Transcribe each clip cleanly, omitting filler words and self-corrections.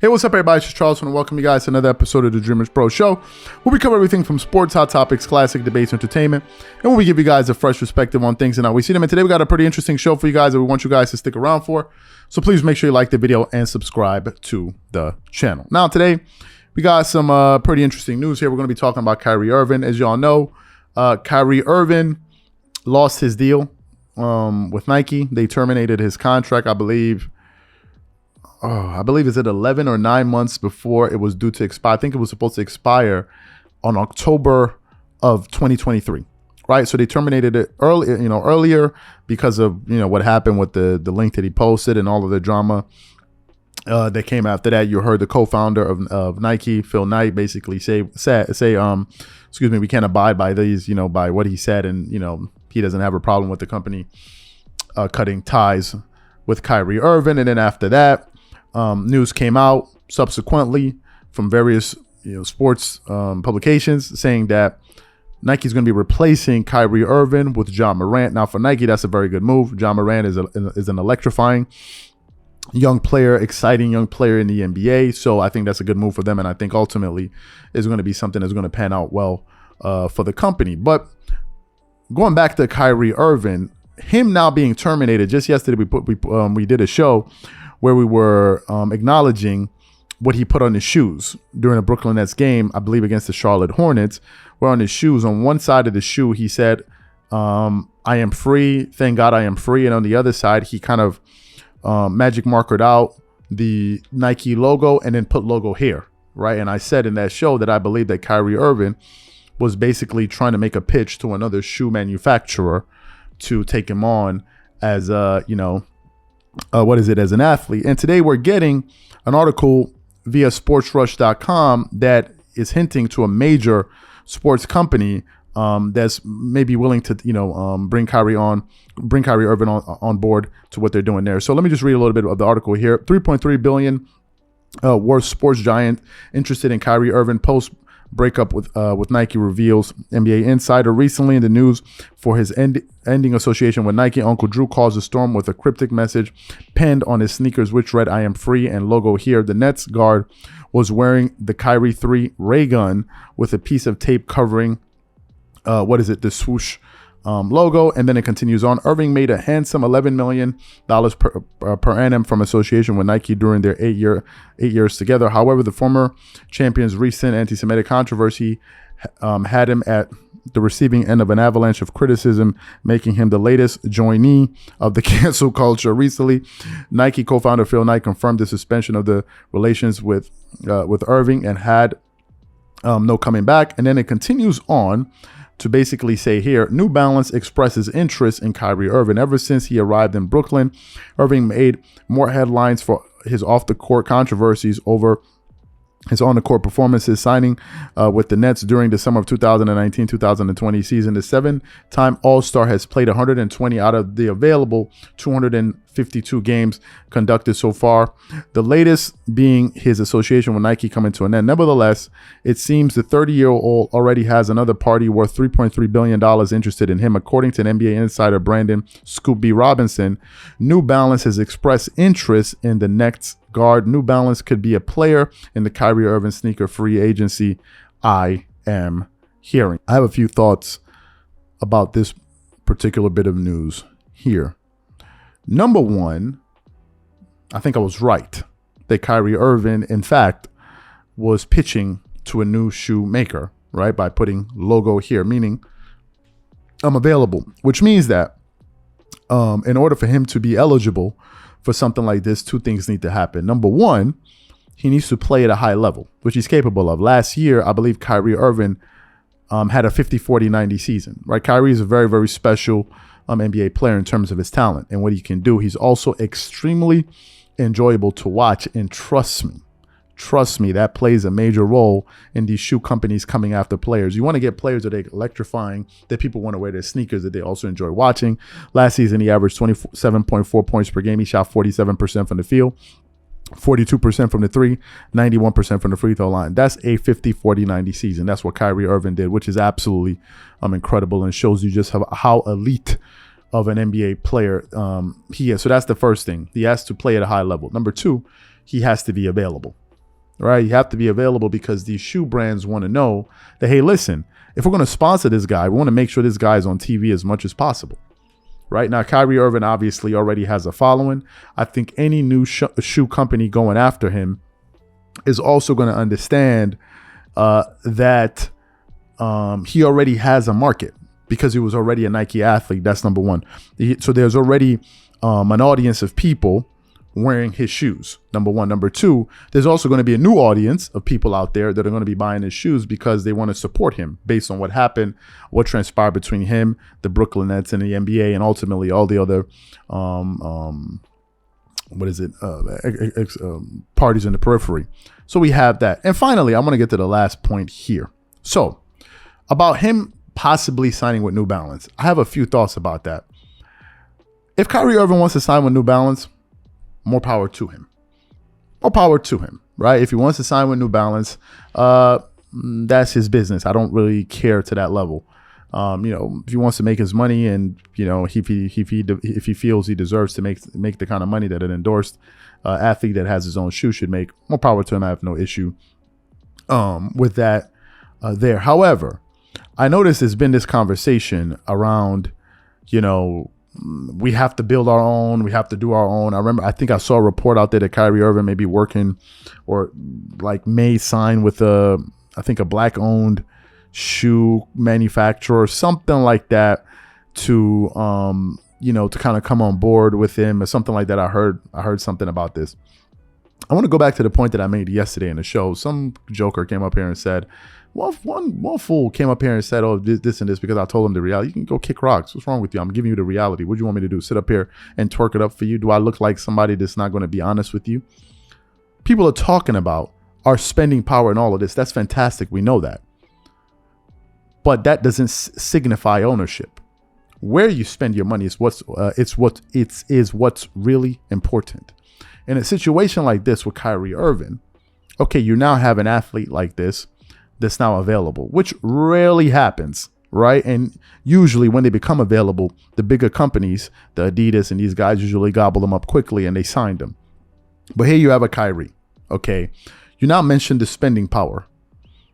Hey, what's up, everybody? It's just Charles. I want to welcome you guys to another episode of the Dreamerspro Show, where we cover everything from sports, hot topics, classic debates, entertainment, and where we give you guys a fresh perspective on things and how we see them. And today we got a pretty interesting show for you guys that we want you guys to stick around for. So please make sure you like the video and subscribe to the channel. Now, today we got some pretty interesting news here. We're going to be talking about Kyrie Irving. As y'all know, Kyrie Irving lost his deal with Nike. They terminated his contract, I believe it's at 11 or 9 months before it was due to expire. I think it was supposed to expire on October of 2023, right? So they terminated it earlier because of, what happened with the link that he posted and all of the drama that came after that. You heard the co-founder of Nike, Phil Knight, basically say, we can't abide by these, by what he said. And, he doesn't have a problem with the company cutting ties with Kyrie Irving. And then after that, news came out subsequently from various sports publications saying that Nike's going to be replacing Kyrie Irving with Ja Morant. Now, for Nike, that's a very good move. Ja Morant is an electrifying young player, exciting young player in the NBA. So I think that's a good move for them, and I think ultimately is going to be something that's going to pan out well for the company. But going back to Kyrie Irving, him now being terminated. Just yesterday, we did a show where we were acknowledging what he put on his shoes during a Brooklyn Nets game, I believe against the Charlotte Hornets, where on his shoes, on one side of the shoe, he said, I am free. Thank God I am free. And on the other side, he kind of magic markered out the Nike logo and then put logo here, right? And I said in that show that I believe that Kyrie Irving was basically trying to make a pitch to another shoe manufacturer to take him on as as an athlete. And today we're getting an article via sportsrush.com that is hinting to a major sports company that's maybe willing to, bring Kyrie Irving on board to what they're doing there. So let me just read a little bit of the article here. 3.3 billion worth sports giant interested in Kyrie Irving post breakup with Nike, reveals NBA insider. Recently in the news for his ending association with Nike, Uncle Drew caused a storm with a cryptic message penned on his sneakers, which read, "I am free," and logo here. The Nets guard was wearing the Kyrie 3 ray gun with a piece of tape covering the swoosh logo. And then it continues on. Irving made a handsome $11 million per annum from association with Nike during their 8 years together. However, the former champion's recent anti-Semitic controversy had him at the receiving end of an avalanche of criticism, making him the latest joinee of the cancel culture. Recently, Nike co-founder Phil Knight confirmed the suspension of the relations with Irving and had no coming back. And then it continues on to basically say here, New Balance expresses interest in Kyrie Irving. Ever since he arrived in Brooklyn, Irving made more headlines for his off-the-court controversies over his on-the-court performances, signing with the Nets during the summer of 2019-2020 season. The seven-time All-Star has played 120 out of the available 252 games conducted so far, the latest being his association with Nike coming to an end. Nevertheless, it seems the 30-year-old already has another party worth $3.3 billion interested in him. According to an NBA insider, Brandon Scoop B. Robinson, New Balance has expressed interest in the Nets guard. New Balance could be a player in the Kyrie Irving sneaker free agency, I am hearing. I have a few thoughts about this particular bit of news here. Number one, I think I was right that Kyrie Irving, in fact, was pitching to a new shoe maker, right? By putting logo here, meaning I'm available, which means that in order for him to be eligible for something like this, two things need to happen. Number one, he needs to play at a high level, which he's capable of. Last year, I believe Kyrie Irving had a 50-40-90 season, right? Kyrie is a very, very special NBA player in terms of his talent and what he can do. He's also extremely enjoyable to watch, and trust me, that plays a major role in these shoe companies coming after players. You want to get players that are electrifying, that people want to wear their sneakers, that they also enjoy watching. Last season, he averaged 27.4 points per game. He shot 47% from the field, 42% from the three, 91% from the free throw line. That's a 50-40-90 season. That's what Kyrie Irving did, which is absolutely incredible and shows you just how elite of an NBA player he is. So that's the first thing. He has to play at a high level. Number two, he has to be available. right? You have to be available because these shoe brands want to know that, hey, listen, if we're going to sponsor this guy, we want to make sure this guy is on TV as much as possible. Right now, Kyrie Irving obviously already has a following. I think any new shoe company going after him is also going to understand that he already has a market because he was already a Nike athlete. That's number one. So there's already an audience of people wearing his shoes. Number one. Number two, there's also going to be a new audience of people out there that are going to be buying his shoes because they want to support him based on what happened, what transpired between him, the Brooklyn Nets, and the NBA, and ultimately all the other parties in the periphery. So we have that. And finally, I want to get to the last point here. So about him possibly signing with New Balance, I have a few thoughts about that. If Kyrie Irving wants to sign with New Balance, more power to him. More power to him, right? If he wants to sign with New Balance, that's his business. I don't really care to that level. If he wants to make his money, and if he feels he deserves to make the kind of money that an endorsed athlete that has his own shoe should make, more power to him. I have no issue with that there. However, I noticed there's been this conversation around, we have to build our own. We have to do our own. I think I saw a report out there that Kyrie Irving may be working or may sign with a black-owned shoe manufacturer, something like that, to to kind of come on board with him or something like that. I heard something about this. I want to go back to the point that I made yesterday in the show. Some joker came up here and said, well, one fool came up here and said, oh, this and this, because I told him the reality. You can go kick rocks. What's wrong with you? I'm giving you the reality. What do you want me to do? Sit up here and twerk it up for you? Do I look like somebody that's not going to be honest with you? People are talking about our spending power and all of this. That's fantastic. We know that. But that doesn't signify ownership. Where you spend your money is what's really important. In a situation like this with Kyrie Irving, okay, you now have an athlete like this that's now available, which rarely happens, right? And usually when they become available, the bigger companies, the Adidas and these guys, usually gobble them up quickly and they sign them. But here you have a Kyrie, okay? You now mentioned the spending power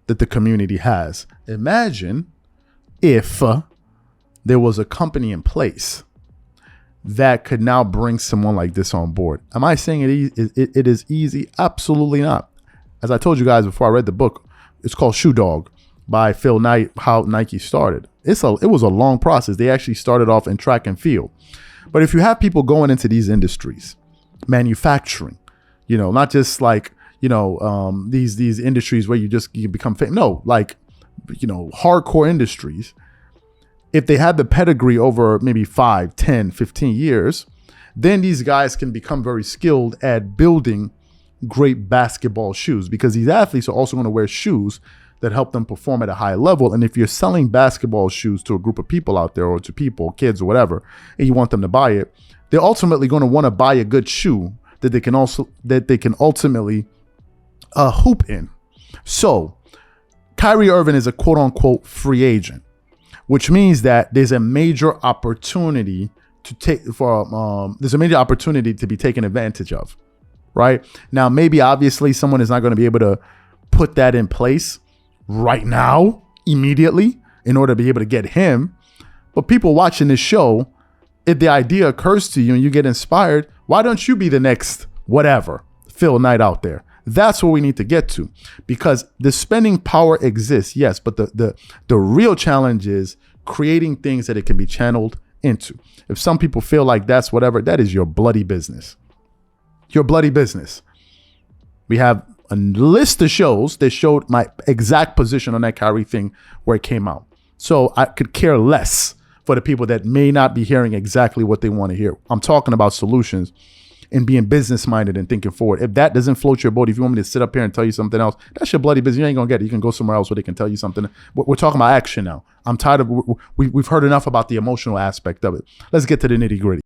that the community has. Imagine if there was a company in place that could now bring someone like this on board. Am I saying it is easy? Absolutely not. As I told you guys before I read the book, it's called Shoe Dog by Phil Knight, How Nike Started. It was a long process. They actually started off in track and field. But if you have people going into these industries, manufacturing, not just these industries where you become famous. No, hardcore industries. If they have the pedigree over maybe 5, 10, 15 years, then these guys can become very skilled at building great basketball shoes, because these athletes are also going to wear shoes that help them perform at a high level. And if you're selling basketball shoes to a group of people out there, or to people, kids or whatever, and you want them to buy it, they're ultimately going to want to buy a good shoe that they can ultimately hoop in. So Kyrie Irving is a quote unquote free agent, which means that there's a major opportunity to be taken advantage of. Right now, maybe obviously someone is not going to be able to put that in place right now, immediately, in order to be able to get him. But people watching this show, if the idea occurs to you and you get inspired, why don't you be the next whatever Phil Knight out there? That's what we need to get to, because the spending power exists, yes, but the real challenge is creating things that it can be channeled into. If some people feel like that's whatever, that is your bloody business. Your bloody business. We have a list of shows that showed my exact position on that Kyrie thing where it came out. So I could care less for the people that may not be hearing exactly what they want to hear. I'm talking about solutions and being business minded and thinking forward. If that doesn't float your boat, if you want me to sit up here and tell you something else, that's your bloody business. You ain't gonna get it. You can go somewhere else where they can tell you something. We're talking about action now. I'm tired of, we've heard enough about the emotional aspect of it. Let's get to the nitty gritty.